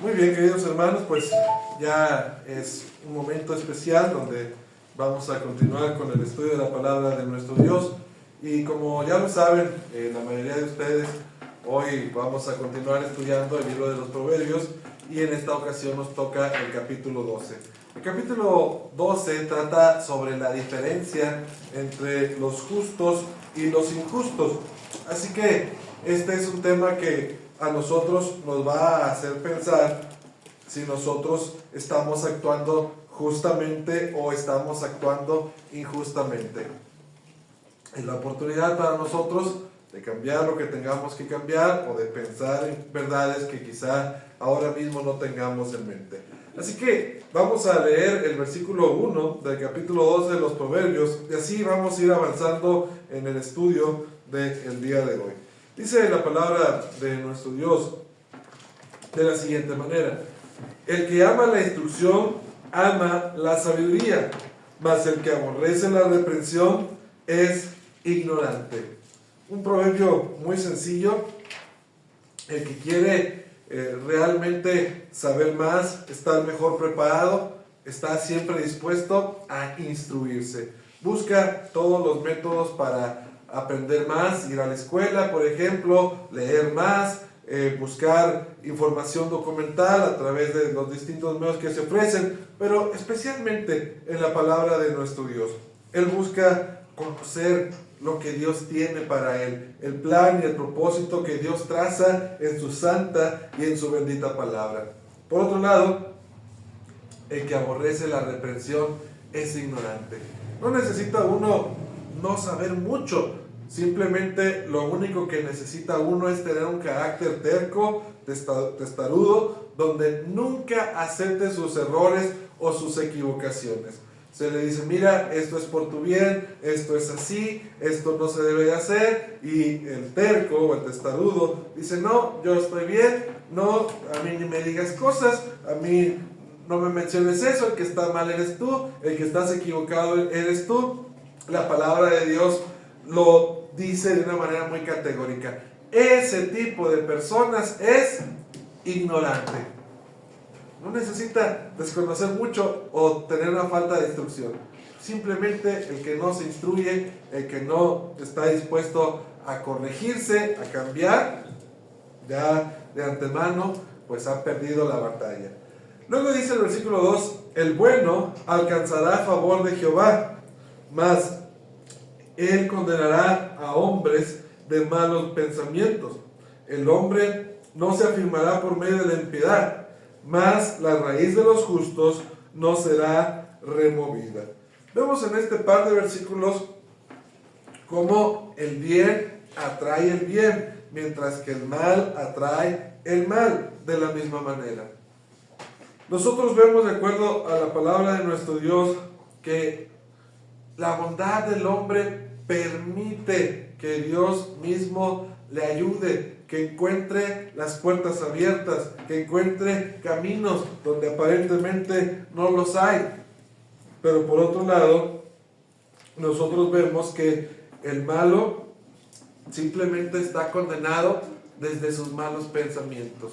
Muy bien, queridos hermanos, pues ya es un momento especial donde vamos a continuar con el estudio de la palabra de nuestro Dios. Y como ya lo saben, la mayoría de ustedes, hoy vamos a continuar estudiando el libro de los Proverbios y en esta ocasión nos toca el capítulo 12. El capítulo 12 trata sobre la diferencia entre los justos y los injustos. Así que este es un tema que a nosotros nos va a hacer pensar si nosotros estamos actuando justamente o estamos actuando injustamente. Es la oportunidad para nosotros de cambiar lo que tengamos que cambiar o de pensar en verdades que quizá ahora mismo no tengamos en mente. Así que vamos a leer el versículo 1 del capítulo 12 de los Proverbios y así vamos a ir avanzando en el estudio del día de hoy. Dice la palabra de nuestro Dios de la siguiente manera: el que ama la instrucción ama la sabiduría, mas el que aborrece la reprensión es ignorante. Un proverbio muy sencillo. El que quiere realmente saber más, estar mejor preparado, está siempre dispuesto a instruirse. Busca todos los métodos para aprender más, ir a la escuela, por ejemplo, leer más, buscar información documental a través de los distintos medios que se ofrecen, pero especialmente en la palabra de nuestro Dios. Él busca conocer lo que Dios tiene para él, el plan y el propósito que Dios traza en su santa y en su bendita palabra. Por otro lado, el que aborrece la reprensión es ignorante. No necesita uno no saber mucho, simplemente lo único que necesita uno es tener un carácter terco, testarudo, donde nunca acepte sus errores o sus equivocaciones. Se le dice: mira, esto es por tu bien, esto es así, esto no se debe de hacer, y el terco o el testarudo dice: no, yo estoy bien, no, a mí ni me digas cosas, a mí no me menciones eso, el que está mal eres tú, el que estás equivocado eres tú. La palabra de Dios lo dice de una manera muy categórica: ese tipo de personas es ignorante. No necesita desconocer mucho o tener una falta de instrucción. Simplemente el que no se instruye, el que no está dispuesto a corregirse, a cambiar, ya de antemano, pues ha perdido la batalla. Luego dice el versículo 2: el bueno alcanzará favor de Jehová, mas él condenará a hombres de malos pensamientos. El hombre no se afirmará por medio de la impiedad, mas la raíz de los justos no será removida. Vemos en este par de versículos cómo el bien atrae el bien, mientras que el mal atrae el mal de la misma manera. Nosotros vemos, de acuerdo a la palabra de nuestro Dios, que la bondad del hombre permite que Dios mismo le ayude, que encuentre las puertas abiertas, que encuentre caminos donde aparentemente no los hay. Pero por otro lado, nosotros vemos que el malo simplemente está condenado desde sus malos pensamientos.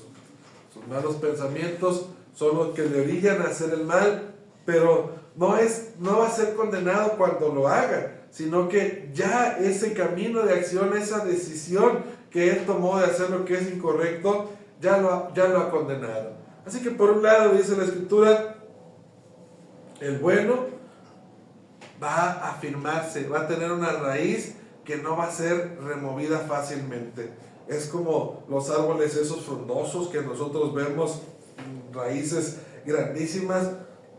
Sus malos pensamientos son los que le orillan a hacer el mal, pero no va a ser condenado cuando lo haga, sino que ya ese camino de acción, esa decisión que él tomó de hacer lo que es incorrecto, ya lo ha condenado. Así que por un lado dice la Escritura, el bueno va a afirmarse, va a tener una raíz que no va a ser removida fácilmente. Es como los árboles esos frondosos que nosotros vemos, raíces grandísimas.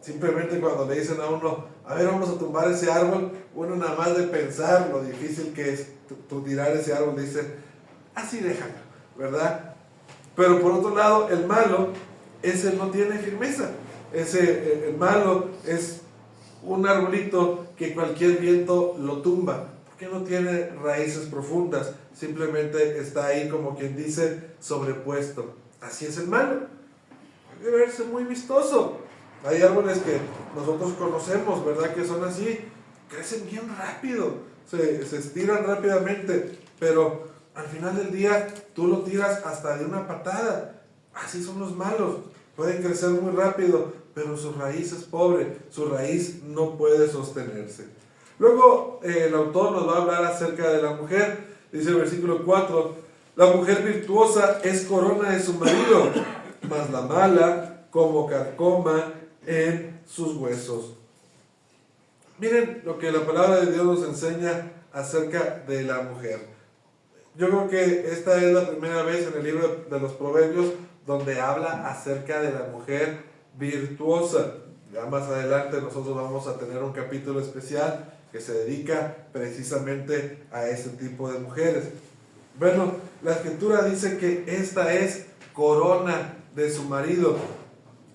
Simplemente cuando le dicen a uno: a ver, vamos a tumbar ese árbol, uno nada más de pensar lo difícil que es tirar ese árbol, dice: así déjalo, ¿verdad? Pero por otro lado, el malo, ese no tiene firmeza. El malo es un arbolito que cualquier viento lo tumba, porque no tiene raíces profundas, simplemente está ahí, como quien dice, sobrepuesto. Así es el malo. Debe verse muy vistoso. Hay árboles que nosotros conocemos, ¿verdad?, que son así, crecen bien rápido, se estiran rápidamente, pero al final del día tú lo tiras hasta de una patada. Así son los malos. pueden crecer muy rápido, pero su raíz es pobre, su raíz no puede sostenerse. Luego el autor nos va a hablar acerca de la mujer. Dice el versículo 4, la mujer virtuosa es corona de su marido, mas la mala como carcoma en sus huesos. Miren lo que la palabra de Dios nos enseña acerca de la mujer. Yo creo que esta es la primera vez en el libro de los Proverbios donde habla acerca de la mujer virtuosa. Ya más adelante nosotros vamos a tener un capítulo especial que se dedica precisamente a ese tipo de mujeres. Bueno, la escritura dice que esta es corona de su marido,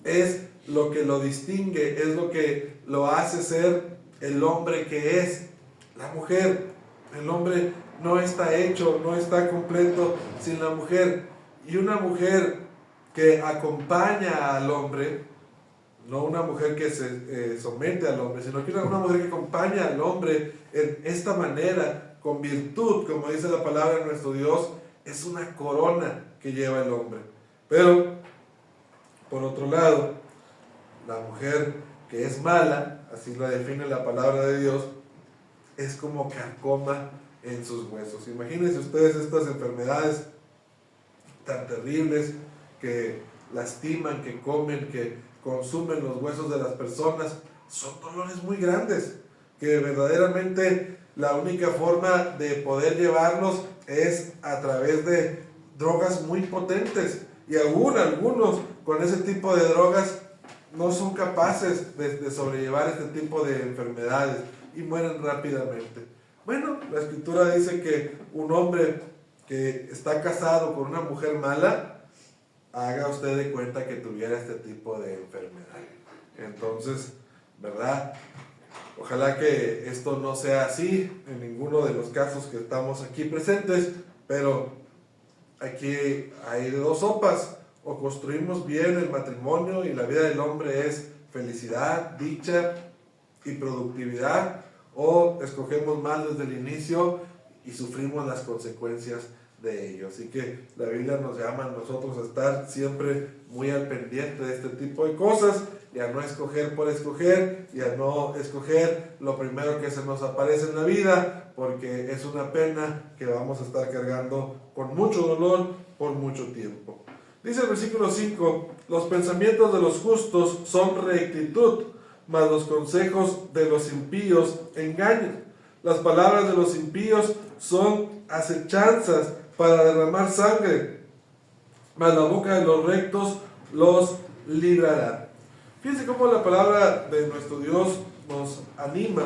es lo que lo distingue, es lo que lo hace ser el hombre que es. La mujer, el hombre no está hecho, no está completo sin la mujer. Y una mujer que acompaña al hombre, no una mujer que se somete al hombre, sino que una mujer que acompaña al hombre en esta manera, con virtud, como dice la palabra de nuestro Dios, es una corona que lleva el hombre. Pero, por otro lado, la mujer que es mala, así la define la palabra de Dios, es como carcoma en sus huesos. Imagínense ustedes estas enfermedades tan terribles que lastiman, que comen, que consumen los huesos de las personas. Son dolores muy grandes, que verdaderamente la única forma de poder llevarlos es a través de drogas muy potentes. Y aún algunos con ese tipo de drogas no son capaces de sobrellevar este tipo de enfermedades y mueren rápidamente. Bueno, la escritura dice que un hombre que está casado con una mujer mala, haga usted de cuenta que tuviera este tipo de enfermedad. Entonces, ¿verdad? Ojalá que esto no sea así en ninguno de los casos que estamos aquí presentes, pero aquí hay dos sopas. O construimos bien el matrimonio y la vida del hombre es felicidad, dicha y productividad, o escogemos mal desde el inicio y sufrimos las consecuencias de ello. Así que la Biblia nos llama a nosotros a estar siempre muy al pendiente de este tipo de cosas y a no escoger por escoger y a no escoger lo primero que se nos aparece en la vida, porque es una pena que vamos a estar cargando con mucho dolor por mucho tiempo. Dice el versículo 5, los pensamientos de los justos son rectitud, mas los consejos de los impíos engañan. Las palabras de los impíos son acechanzas para derramar sangre, mas la boca de los rectos los librará. Fíjense cómo la palabra de nuestro Dios nos anima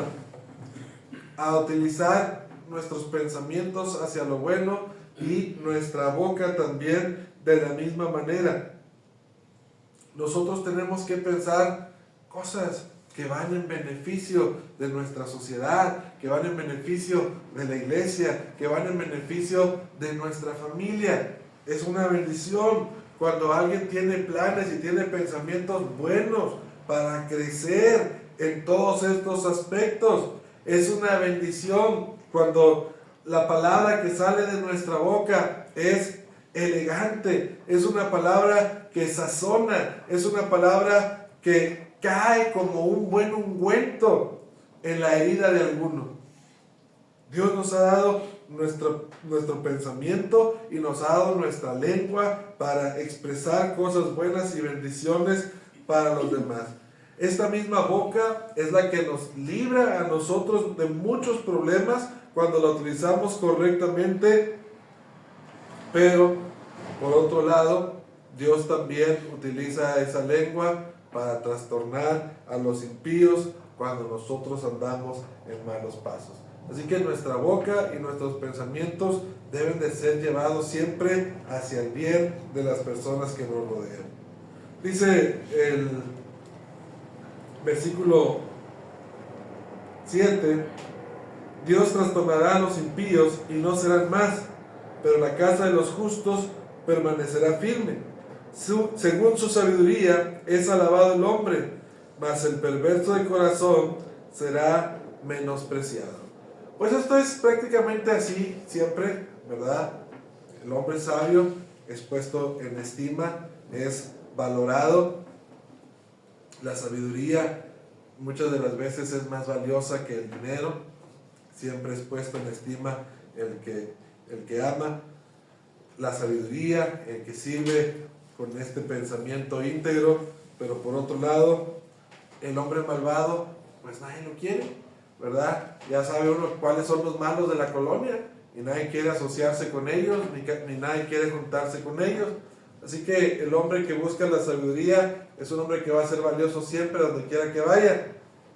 a utilizar nuestros pensamientos hacia lo bueno y nuestra boca también de la misma manera. Nosotros tenemos que pensar cosas que van en beneficio de nuestra sociedad, que van en beneficio de la iglesia, que van en beneficio de nuestra familia. Es una bendición cuando alguien tiene planes y tiene pensamientos buenos para crecer en todos estos aspectos. Es una bendición cuando la palabra que sale de nuestra boca es elegante, es una palabra que sazona, es una palabra que cae como un buen ungüento en la herida de alguno. Dios nos ha dado nuestro pensamiento y nos ha dado nuestra lengua para expresar cosas buenas y bendiciones para los demás. Esta misma boca es la que nos libra a nosotros de muchos problemas cuando la utilizamos correctamente, pero por otro lado, Dios también utiliza esa lengua para trastornar a los impíos cuando nosotros andamos en malos pasos. Así que nuestra boca y nuestros pensamientos deben de ser llevados siempre hacia el bien de las personas que nos rodean. Dice el versículo 7, Dios trastornará a los impíos y no serán más, pero la casa de los justos permanecerá firme. Según su sabiduría es alabado el hombre, mas el perverso de corazón será menospreciado. Pues esto es prácticamente así siempre, ¿verdad? El hombre sabio es puesto en estima, es valorado. La sabiduría muchas de las veces es más valiosa que el dinero. Siempre es puesto en estima el que ama. La sabiduría, el que sirve con este pensamiento íntegro. Pero por otro lado, el hombre malvado, pues nadie lo quiere, ¿verdad? Ya sabe uno cuáles son los malos de la colonia y nadie quiere asociarse con ellos, ni nadie quiere juntarse con ellos. Así que el hombre que busca la sabiduría es un hombre que va a ser valioso siempre donde quiera que vaya.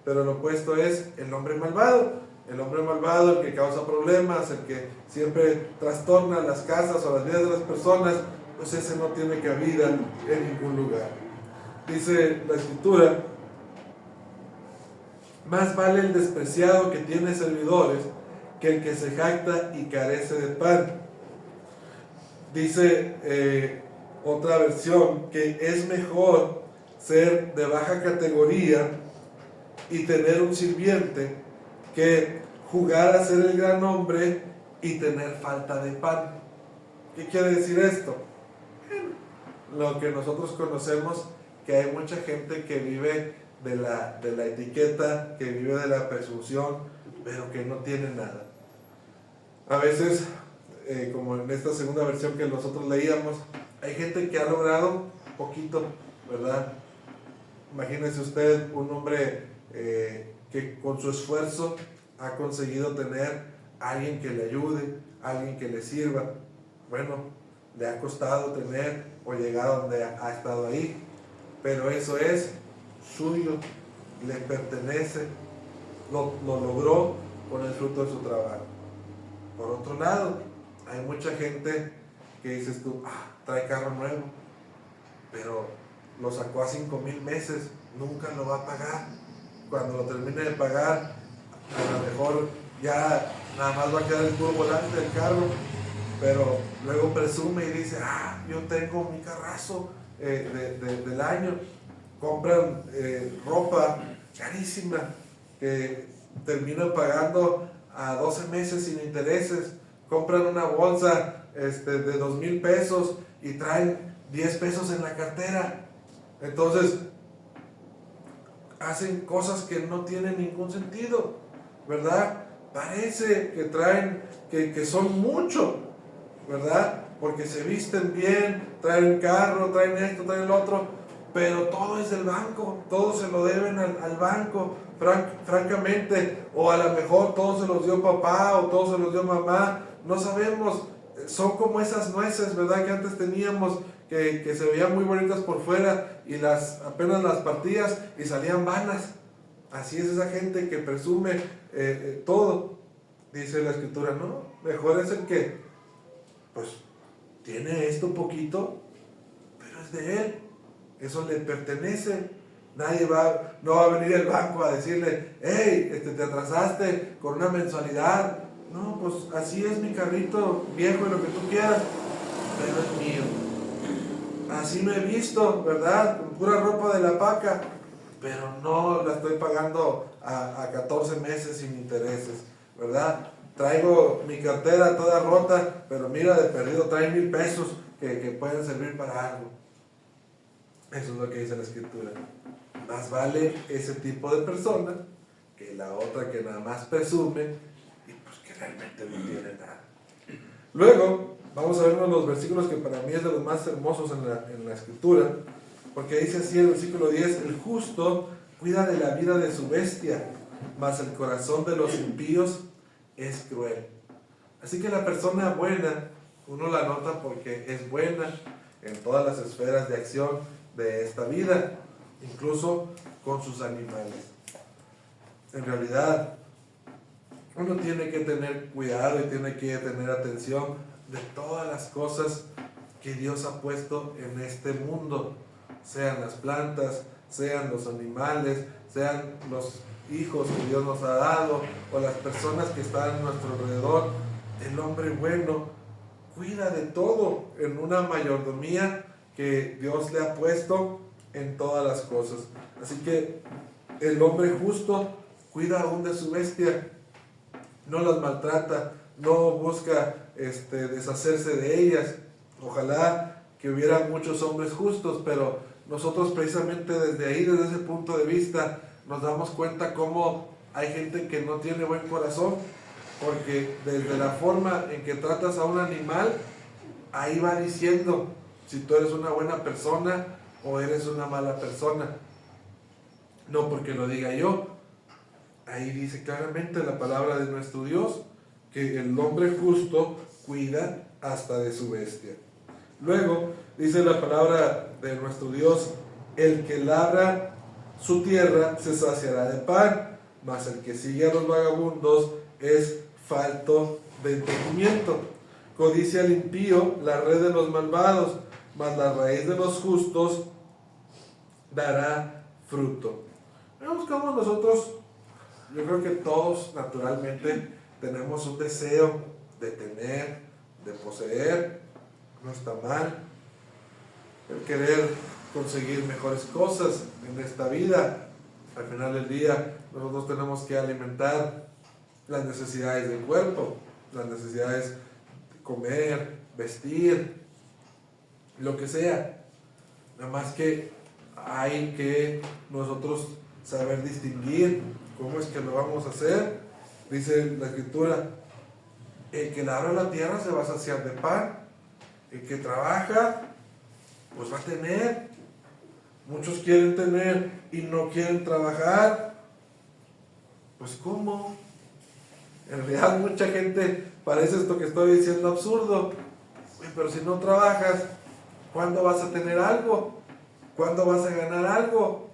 Pero lo opuesto es el hombre malvado. El hombre malvado, el que causa problemas, el que siempre trastorna las casas o las vidas de las personas, pues ese no tiene cabida en ningún lugar. Dice la Escritura: más vale el despreciado que tiene servidores que el que se jacta y carece de pan. Dice otra versión que es mejor ser de baja categoría y tener un sirviente que jugar a ser el gran hombre y tener falta de pan. ¿Qué quiere decir esto? Lo que nosotros conocemos, que hay mucha gente que vive de la etiqueta, que vive de la presunción, pero que no tiene nada. A veces, como en esta segunda versión que nosotros leíamos, hay gente que ha logrado poquito, ¿verdad? Imagínese usted un hombre que con su esfuerzo ha conseguido tener a alguien que le ayude, alguien que le sirva. Bueno, le ha costado tener o llegar a donde ha estado ahí, pero eso es suyo, le pertenece, lo logró con el fruto de su trabajo. Por otro lado, hay mucha gente que dices tú, trae carro nuevo, pero lo sacó a 5,000 meses, nunca lo va a pagar. Cuando lo termine de pagar, a lo mejor ya nada más va a quedar el puro volante del carro, pero luego presume y dice, yo tengo mi carrazo del año. Compran ropa carísima que terminan pagando a 12 meses sin intereses. Compran una bolsa de 2,000 pesos y traen 10 pesos en la cartera. Entonces hacen cosas que no tienen ningún sentido, ¿verdad? Parece que traen, que son mucho, ¿verdad? Porque se visten bien, traen carro, traen esto, traen lo otro, pero todo es del banco, todo se lo deben al banco, francamente, o a lo mejor todo se los dio papá o todo se los dio mamá, no sabemos. Son como esas nueces, ¿verdad? Que antes teníamos, que se veían muy bonitas por fuera y apenas las partías y salían vanas. Así es esa gente que presume todo. Dice la Escritura, no, mejor es el que pues tiene esto poquito, pero es de él, eso le pertenece. No va a venir el banco a decirle, hey, te atrasaste con una mensualidad. No, pues así es mi carrito viejo y lo que tú quieras, pero es mío. Así me he visto, ¿verdad? Con pura ropa de la paca, pero no la estoy pagando a 14 meses sin intereses, ¿verdad? Traigo mi cartera toda rota, pero mira, de perdido trae 1,000 pesos que pueden servir para algo. Eso es lo que dice la Escritura. Más vale ese tipo de persona que la otra que nada más presume y pues que realmente no tiene nada. Luego, vamos a ver uno de los versículos que para mí es de los más hermosos en la Escritura, porque dice así el versículo 10, el justo cuida de la vida de su bestia, mas el corazón de los impíos es cruel. Así que la persona buena, uno la nota porque es buena en todas las esferas de acción de esta vida, incluso con sus animales. En realidad, uno tiene que tener cuidado y tiene que tener atención de todas las cosas que Dios ha puesto en este mundo, sean las plantas, sean los animales, sean los hijos que Dios nos ha dado o las personas que están a nuestro alrededor. El hombre bueno cuida de todo en una mayordomía que Dios le ha puesto en todas las cosas. Así que el hombre justo cuida aún de su bestia, no las maltrata, no busca deshacerse de ellas. Ojalá que hubiera muchos hombres justos, pero nosotros precisamente desde ahí, desde ese punto de vista, nos damos cuenta cómo hay gente que no tiene buen corazón, porque desde la forma en que tratas a un animal, ahí va diciendo si tú eres una buena persona o eres una mala persona. No porque lo diga yo, ahí dice claramente la palabra de nuestro Dios, que el hombre justo cuida hasta de su bestia. Luego dice la palabra de nuestro Dios, el que labra su tierra se saciará de pan, mas el que sigue a los vagabundos es falto de entendimiento. Codicia al impío la red de los malvados, mas la raíz de los justos dará fruto. Vemos cómo nosotros, yo creo que todos naturalmente tenemos un deseo de tener, de poseer. No está mal el querer conseguir mejores cosas en esta vida. Al final del día nosotros tenemos que alimentar las necesidades del cuerpo, las necesidades de comer, vestir, lo que sea. Nada más que hay que nosotros saber distinguir cómo es que lo vamos a hacer. Dice la Escritura, el que labra la tierra se va a saciar de pan. El que trabaja, pues va a tener. Muchos quieren tener y no quieren trabajar. Pues ¿cómo? En realidad mucha gente parece esto que estoy diciendo absurdo. Pero si no trabajas, ¿cuándo vas a tener algo? ¿Cuándo vas a ganar algo?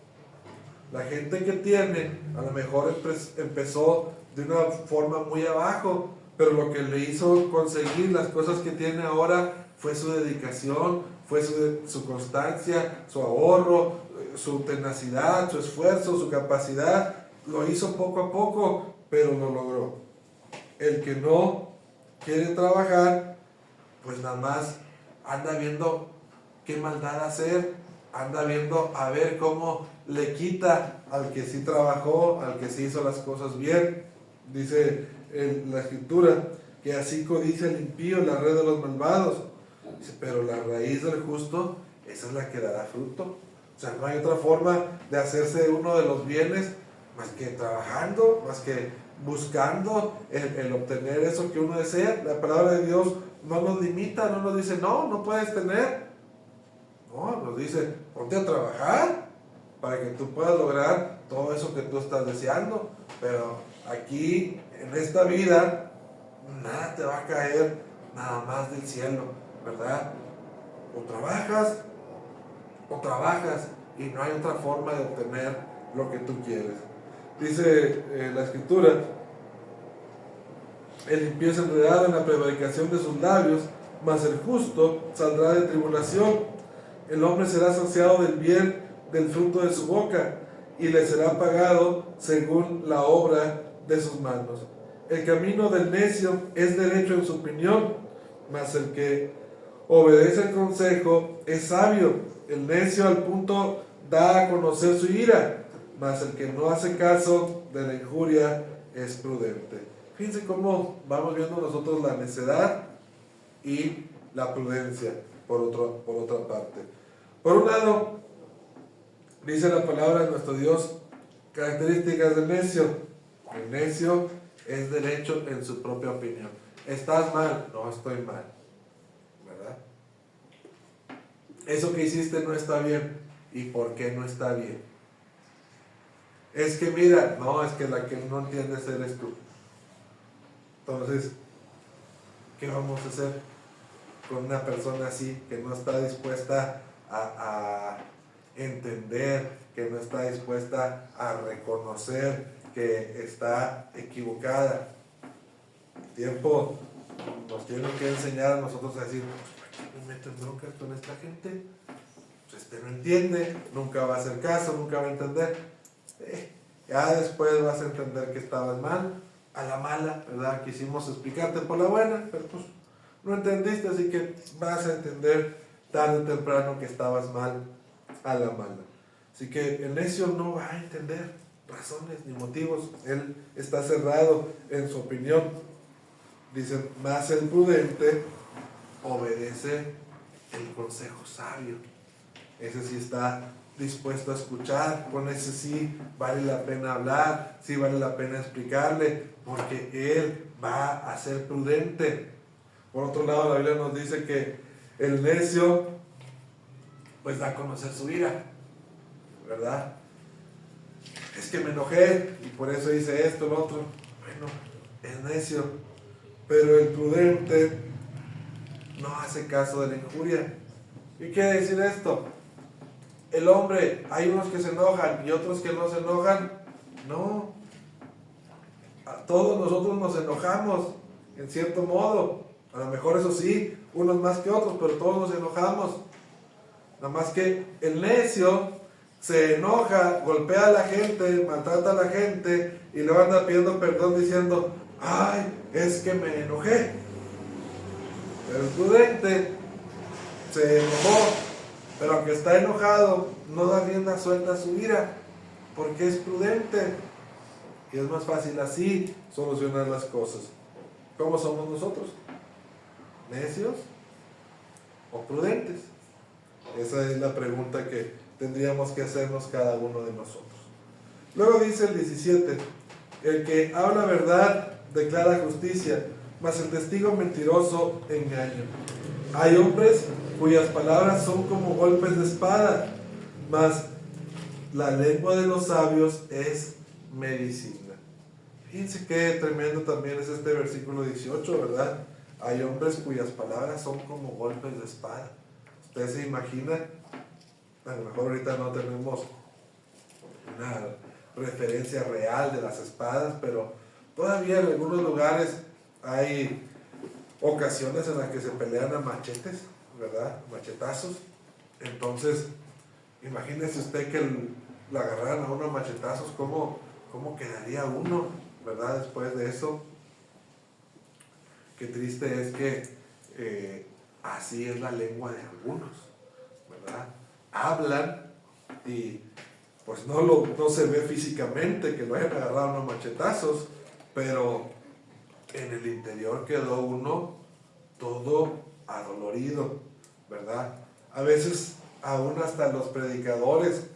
La gente que tiene, a lo mejor empezó de una forma muy abajo, pero lo que le hizo conseguir las cosas que tiene ahora fue su dedicación, fue su constancia, su ahorro, su tenacidad, su esfuerzo, su capacidad. Lo hizo poco a poco, pero lo logró. El que no quiere trabajar, pues nada más anda viendo qué maldad hacer, anda viendo a ver cómo le quita al que sí trabajó, al que sí hizo las cosas bien. Dice la Escritura que así codicia el impío la red de los malvados. Dice, pero la raíz del justo, esa es la que dará fruto. O sea, no hay otra forma de hacerse uno de los bienes más que trabajando, más que buscando el obtener eso que uno desea. La palabra de Dios no nos limita, no nos dice, no puedes tener. No, nos dice, ponte a trabajar para que tú puedas lograr todo eso que tú estás deseando. Pero aquí, en esta vida, nada te va a caer nada más del cielo, ¿verdad? O trabajas y no hay otra forma de obtener lo que tú quieres. Dice la Escritura, el impío es enredado en la prevaricación de sus labios, mas el justo saldrá de tribulación. El hombre será saciado del bien del fruto de su boca, y le será pagado según la obra de sus manos. El camino del necio es derecho en su opinión, mas el que obedece el consejo es sabio. El necio al punto da a conocer su ira, mas el que no hace caso de la injuria es prudente. Fíjense cómo vamos viendo nosotros la necedad y la prudencia por otra parte. Por un lado, dice la palabra de nuestro Dios, características del necio. El necio es derecho en su propia opinión. ¿Estás mal? No, estoy mal. ¿Verdad? Eso que hiciste no está bien. ¿Y por qué no está bien? Es que mira, no, es que la que no entiendes eres tú. Entonces, ¿qué vamos a hacer con una persona así que no está dispuesta a entender, que no está dispuesta a reconocer que está equivocada? El tiempo nos tiene que enseñar a nosotros a decir, ¿por qué me meto en broncas con esta gente? Pues no entiende, nunca va a hacer caso, nunca va a entender. Ya después vas a entender que estabas mal, a la mala, ¿verdad? Quisimos explicarte por la buena, pero pues no entendiste, así que vas a entender tarde o temprano que estabas mal, a la mala. Así que el necio no va a entender razones ni motivos, él está cerrado en su opinión. Dice, más el prudente obedece el consejo sabio. Ese sí está dispuesto a escuchar, con ese sí vale la pena hablar, sí vale la pena explicarle, porque él va a ser prudente. Por otro lado, la Biblia nos dice que el necio pues da a conocer su ira, ¿verdad? Es que me enojé y por eso hice esto, lo otro. Bueno, es necio, pero el prudente no hace caso de la injuria. ¿Qué quiere decir esto? El hombre, hay unos que se enojan y otros que no se enojan. No, a todos nosotros nos enojamos, en cierto modo. A lo mejor eso sí, unos más que otros, pero todos nos enojamos. Nada más que el necio se enoja, golpea a la gente, maltrata a la gente y luego anda pidiendo perdón diciendo, ay, es que me enojé. Pero el prudente se enojó, pero aunque está enojado, no da rienda suelta a su ira, porque es prudente. Y es más fácil así solucionar las cosas. ¿Cómo somos nosotros? ¿Necios o prudentes? Esa es la pregunta que tendríamos que hacernos cada uno de nosotros. Luego dice el 17, el que habla verdad declara justicia, mas el testigo mentiroso engaño. Hay hombres cuyas palabras son como golpes de espada, mas la lengua de los sabios es medicina. Fíjense qué tremendo también es este versículo 18, ¿verdad? Hay hombres cuyas palabras son como golpes de espada. ¿Ustedes se imaginan? A lo mejor ahorita no tenemos una referencia real de las espadas, pero todavía en algunos lugares hay ocasiones en las que se pelean a machetes, ¿verdad? Machetazos. Entonces, imagínese usted que la agarraran a uno a machetazos, ¿cómo quedaría uno, ¿verdad? Después de eso. Qué triste es que así es la lengua de algunos, ¿verdad? Hablan y pues no se ve físicamente que lo hayan agarrado a unos machetazos, pero en el interior quedó uno todo adolorido, ¿verdad? A veces aún hasta los predicadores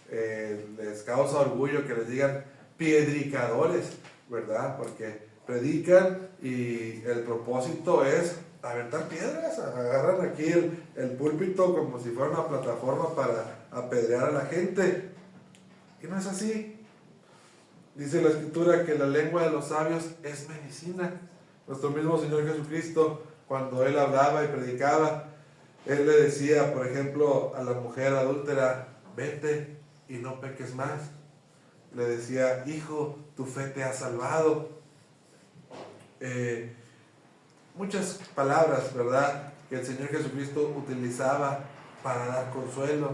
les causa orgullo que les digan piedricadores, ¿verdad? Porque predican y el propósito es aventar piedras, agarran aquí el púlpito como si fuera una plataforma para apedrear a la gente. Y no es así. Dice la Escritura que la lengua de los sabios es medicina. Nuestro mismo Señor Jesucristo, cuando Él hablaba y predicaba, Él le decía, por ejemplo, a la mujer adúltera, vete y no peques más. Le decía, hijo, tu fe te ha salvado. Muchas palabras, ¿verdad?, que el Señor Jesucristo utilizaba para dar consuelo.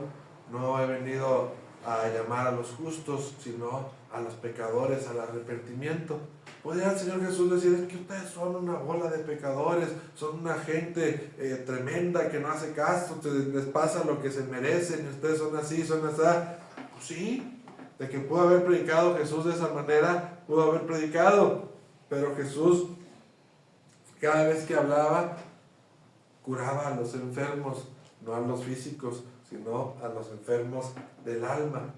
No he venido a llamar a los justos, sino a los pecadores al arrepentimiento. Podría el Señor Jesús decir, es que ustedes son una bola de pecadores, son una gente tremenda que no hace caso, les pasa lo que se merecen, y ustedes son así, son así. Pues sí, de que pudo haber predicado Jesús de esa manera, pudo haber predicado, pero Jesús, cada vez que hablaba, curaba a los enfermos, no a los físicos, sino a los enfermos del alma.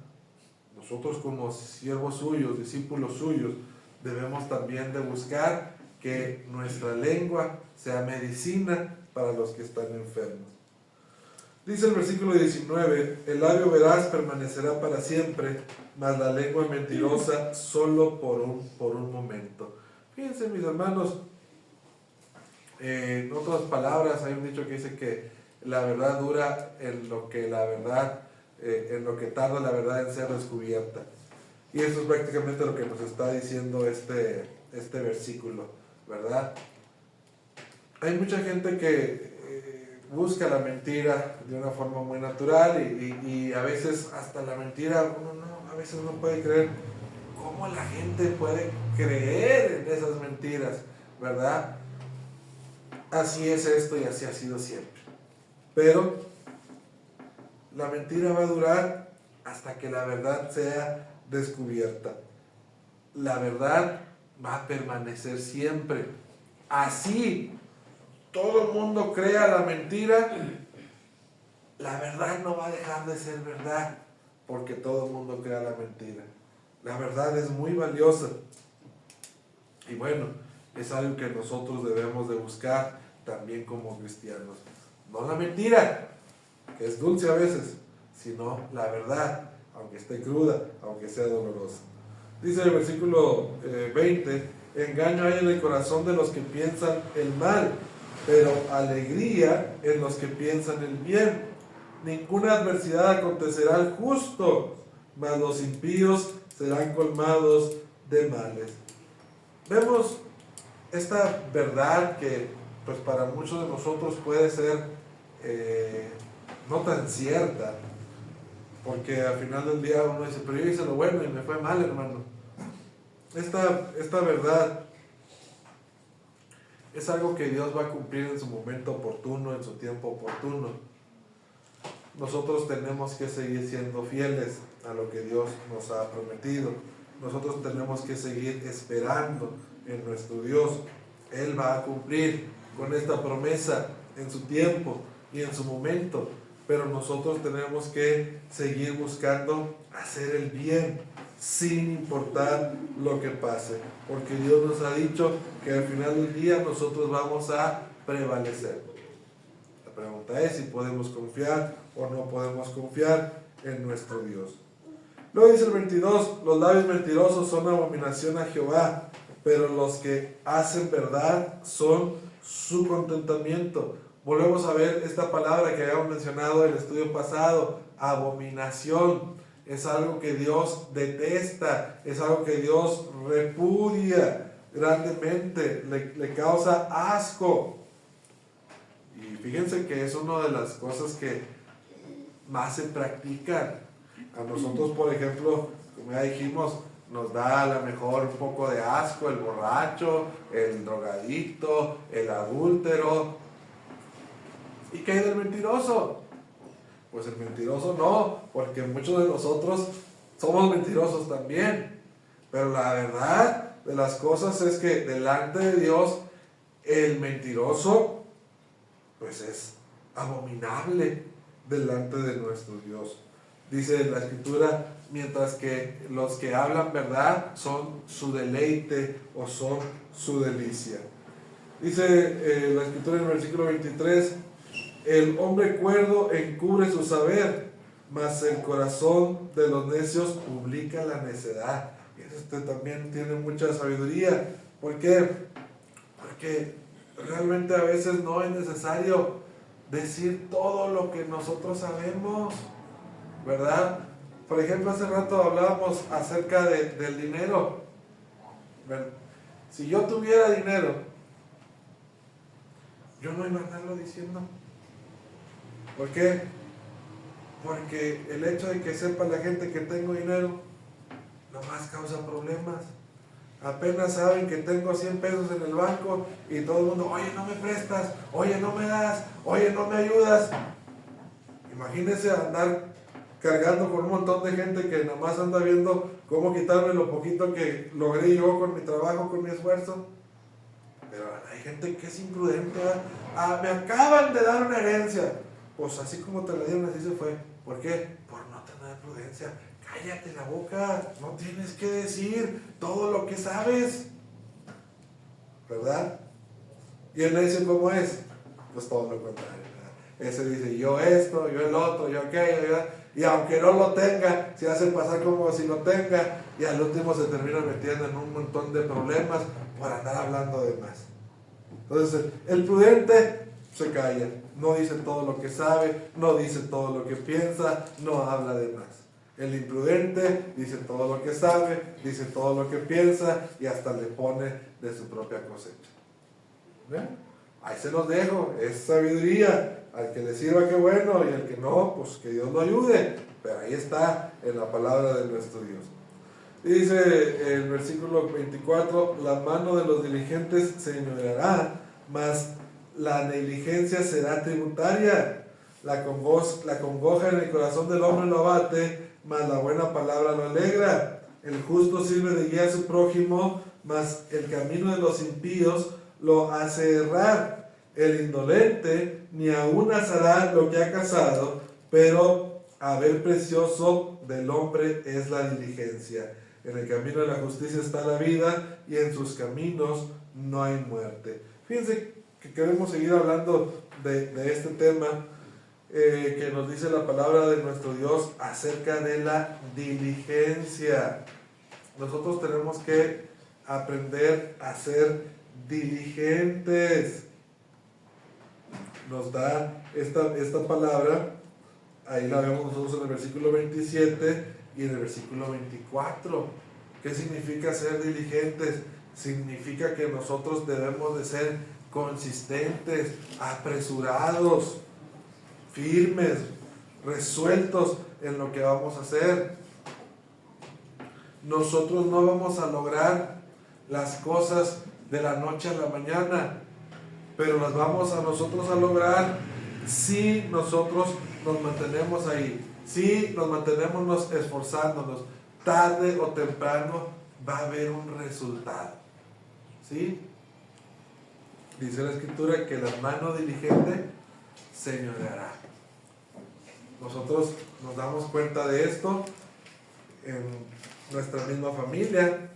Nosotros como siervos suyos, discípulos suyos, debemos también de buscar que nuestra lengua sea medicina para los que están enfermos. Dice el versículo 19, el labio veraz permanecerá para siempre, mas la lengua mentirosa solo por un momento. Fíjense, mis hermanos, en otras palabras, hay un dicho que dice que la verdad dura en lo que tarda la verdad en ser descubierta. Y eso es prácticamente lo que nos está diciendo este versículo, ¿verdad? Hay mucha gente que busca la mentira de una forma muy natural y a veces hasta la mentira a veces uno puede creer. ¿Cómo la gente puede creer en esas mentiras, verdad? Así es esto y así ha sido siempre. Pero la mentira va a durar hasta que la verdad sea descubierta. La verdad va a permanecer siempre. Así todo el mundo crea la mentira, la verdad no va a dejar de ser verdad, porque todo el mundo crea la mentira. La verdad es muy valiosa. Y bueno, es algo que nosotros debemos de buscar también como cristianos. No la mentira, que es dulce a veces, sino la verdad, aunque esté cruda, aunque sea dolorosa. Dice el versículo 20, engaño hay en el corazón de los que piensan el mal, pero alegría en los que piensan el bien. Ninguna adversidad acontecerá al justo, mas los impíos serán colmados de males. Vemos esta verdad que pues para muchos de nosotros puede ser no tan cierta, porque al final del día uno dice, pero yo hice lo bueno y me fue mal, hermano. Esta verdad es algo que Dios va a cumplir en su momento oportuno, en su tiempo oportuno. Nosotros tenemos que seguir siendo fieles a lo que Dios nos ha prometido. Nosotros tenemos que seguir esperando en nuestro Dios. Él va a cumplir con esta promesa en su tiempo y en su momento. Pero nosotros tenemos que seguir buscando hacer el bien sin importar lo que pase. Porque Dios nos ha dicho que al final del día nosotros vamos a prevalecer. La pregunta es si podemos confiar o no podemos confiar en nuestro Dios. Luego dice el 22, los labios mentirosos son abominación a Jehová, pero los que hacen verdad son su contentamiento. Volvemos a ver esta palabra que habíamos mencionado en el estudio pasado, abominación. Es algo que Dios detesta, es algo que Dios repudia grandemente, le causa asco. Y fíjense que es una de las cosas que más se practican. A nosotros, por ejemplo, como ya dijimos, nos da a lo mejor un poco de asco el borracho, el drogadicto, el adúltero. ¿Y qué hay del mentiroso? Pues el mentiroso no, porque muchos de nosotros somos mentirosos también. Pero la verdad de las cosas es que delante de Dios, el mentiroso, pues es abominable delante de nuestro Dios. Dice la Escritura, mientras que los que hablan verdad son su deleite o son su delicia. Dice la Escritura en el versículo 23, el hombre cuerdo encubre su saber, mas el corazón de los necios publica la necedad. Este también tiene mucha sabiduría. ¿Por qué? Porque realmente a veces no es necesario decir todo lo que nosotros sabemos, ¿verdad? Por ejemplo, hace rato hablábamos acerca del dinero. Si yo tuviera dinero, yo no iba a andarlo diciendo. ¿Por qué? Porque el hecho de que sepa la gente que tengo dinero, nomás causa problemas. Apenas saben que tengo 100 pesos en el banco y todo el mundo, oye, no me prestas, oye, no me das, oye, no me ayudas. Imagínense andar cargando con un montón de gente que nomás anda viendo cómo quitarme lo poquito que logré yo con mi trabajo, con mi esfuerzo. Pero hay gente que es imprudente, ¿verdad? Me acaban de dar una herencia. Pues así como te la dieron, así se fue. ¿Por qué? Por no tener prudencia. Cállate la boca, no tienes que decir todo lo que sabes, ¿verdad? Y el necio, ¿cómo es? Pues todo lo contrario, ¿verdad? Ese dice, yo esto, yo el otro, yo aquello, ¿verdad? Y aunque no lo tenga, se hace pasar como si lo tenga, y al último se termina metiendo en un montón de problemas por andar hablando de más. Entonces, el prudente se calla, no dice todo lo que sabe, no dice todo lo que piensa, no habla de más. El imprudente dice todo lo que sabe, dice todo lo que piensa y hasta le pone de su propia cosecha. ¿Ven? Ahí se los dejo, es sabiduría. Al que le sirva, qué bueno, y al que no, pues que Dios lo ayude. Pero ahí está en la palabra de nuestro Dios. Dice el versículo 24, la mano de los diligentes se enyoreará, mas la negligencia será tributaria. La congoja en el corazón del hombre lo abate, mas la buena palabra lo alegra. El justo sirve de guía a su prójimo, mas el camino de los impíos lo hace errar. El indolente ni aún asará lo que ha cazado, pero haber precioso del hombre es la diligencia. En el camino de la justicia está la vida, y en sus caminos no hay muerte. Fíjense que queremos seguir hablando de este tema que nos dice la palabra de nuestro Dios acerca de la diligencia. Nosotros tenemos que aprender a ser diligentes. Nos da esta palabra, ahí la vemos nosotros en el versículo 27 y en el versículo 24. ¿Qué significa ser diligentes? Significa que nosotros debemos de ser consistentes, apresurados, firmes, resueltos en lo que vamos a hacer. Nosotros no vamos a lograr las cosas de la noche a la mañana, pero las vamos a nosotros a lograr si nosotros nos mantenemos ahí, si nos mantenemos esforzándonos. Tarde o temprano va a haber un resultado, ¿sí? Dice la Escritura que la mano diligente señoreará. Nosotros nos damos cuenta de esto en nuestra misma familia.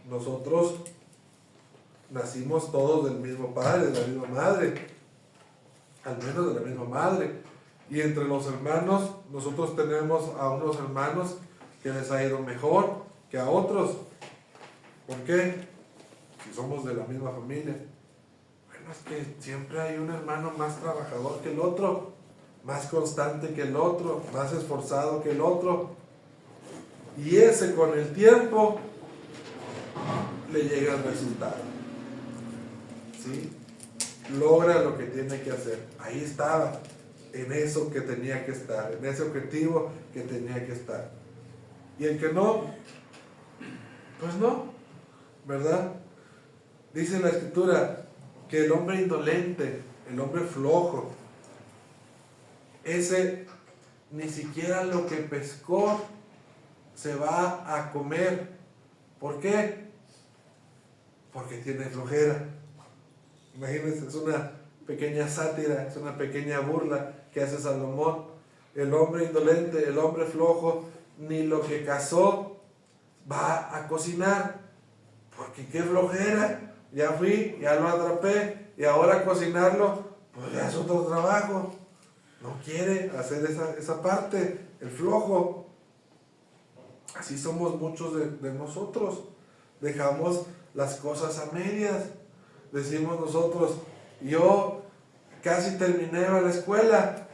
Nosotros nacimos todos del mismo padre, de la misma madre, al menos de la misma madre. Y entre los hermanos, nosotros tenemos a unos hermanos que les ha ido mejor que a otros. ¿Por qué? Si somos de la misma familia. Bueno, es que siempre hay un hermano más trabajador que el otro, más constante que el otro, más esforzado que el otro. Y ese con el tiempo le llega el resultado, ¿sí? Logra lo que tiene que hacer. Ahí estaba, en eso que tenía que estar, en ese objetivo que tenía que estar. Y el que no, pues no, ¿verdad? Dice la Escritura que el hombre indolente, el hombre flojo, ese ni siquiera lo que pescó se va a comer. ¿Por qué? Porque tiene flojera. Imagínense, es una pequeña sátira, es una pequeña burla que hace Salomón. El hombre indolente, el hombre flojo, ni lo que cazó va a cocinar, porque qué flojera, ya fui, ya lo atrapé, y ahora cocinarlo, pues ya es otro trabajo. No quiere hacer esa parte, el flojo. Así somos muchos de nosotros. Dejamos las cosas a medias. Decimos nosotros, yo casi terminé la escuela,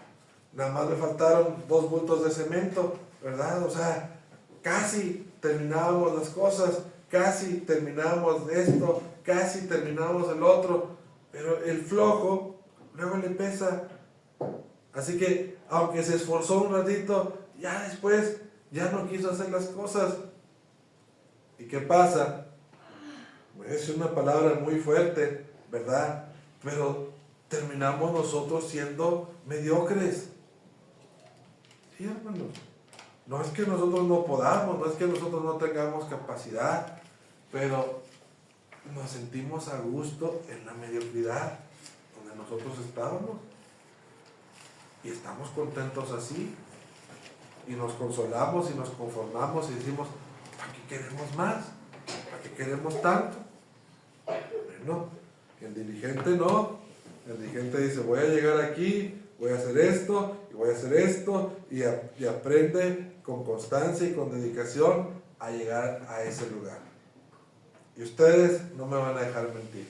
nada más me faltaron 2 bultos de cemento, ¿verdad? O sea, casi terminábamos las cosas, casi terminábamos esto, casi terminábamos el otro, pero el flojo luego le pesa. Así que, aunque se esforzó un ratito, ya después ya no quiso hacer las cosas. ¿Y qué pasa? Es una palabra muy fuerte, ¿verdad? Pero terminamos nosotros siendo mediocres. Sí, hermanos. No es que nosotros no podamos, no es que nosotros no tengamos capacidad, pero nos sentimos a gusto en la mediocridad donde nosotros estábamos. Y estamos contentos así. Y nos consolamos y nos conformamos y decimos, ¿para qué queremos más? ¿Para qué queremos tanto? Bueno, el diligente no. El diligente dice, voy a llegar aquí, voy a hacer esto, y voy a hacer esto, y aprende con constancia y con dedicación a llegar a ese lugar. Y ustedes no me van a dejar mentir.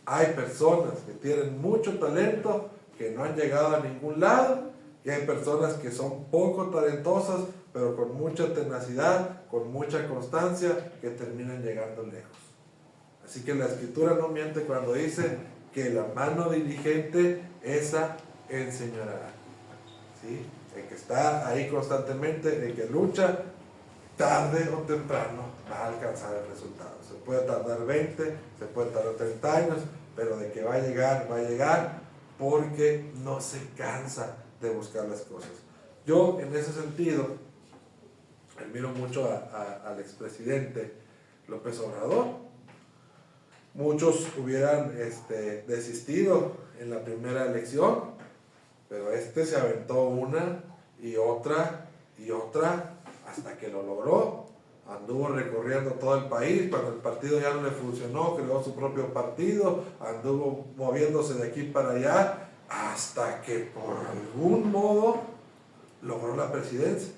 Hay personas que tienen mucho talento, que no han llegado a ningún lado, y hay personas que son poco talentosas, pero con mucha tenacidad, con mucha constancia, que terminan llegando lejos. Así que la Escritura no miente cuando dice que la mano diligente, esa enseñará. ¿Sí? El que está ahí constantemente, el que lucha, tarde o temprano va a alcanzar el resultado. Se puede tardar 20, se puede tardar 30 años, pero de que va a llegar porque no se cansa de buscar las cosas. Yo, en ese sentido, admiro mucho al expresidente López Obrador. Muchos hubieran desistido en la primera elección, pero este se aventó una y otra hasta que lo logró. Anduvo recorriendo todo el país, cuando el partido ya no le funcionó, creó su propio partido, anduvo moviéndose de aquí para allá, hasta que por algún modo logró la presidencia.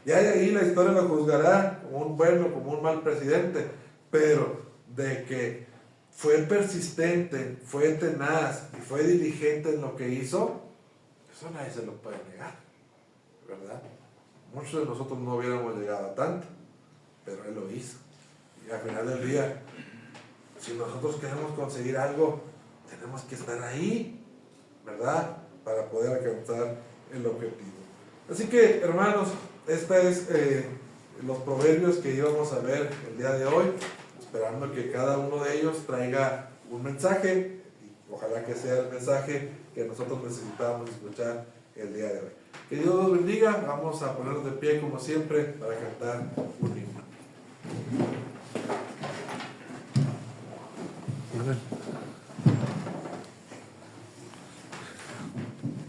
Ya de ahí la historia lo juzgará como un bueno, como un mal presidente, pero de que fue persistente, fue tenaz y fue diligente en lo que hizo, eso nadie se lo puede negar, ¿verdad? Muchos de nosotros no hubiéramos llegado a tanto, pero él lo hizo. Y al final del día, si nosotros queremos conseguir algo, tenemos que estar ahí, ¿verdad? Para poder alcanzar el objetivo. Así que, hermanos, esta es los proverbios que íbamos a ver el día de hoy, esperando que cada uno de ellos traiga un mensaje, y ojalá que sea el mensaje que nosotros necesitamos escuchar el día de hoy. Que Dios los bendiga. Vamos a ponernos de pie como siempre para cantar un himno. Amén.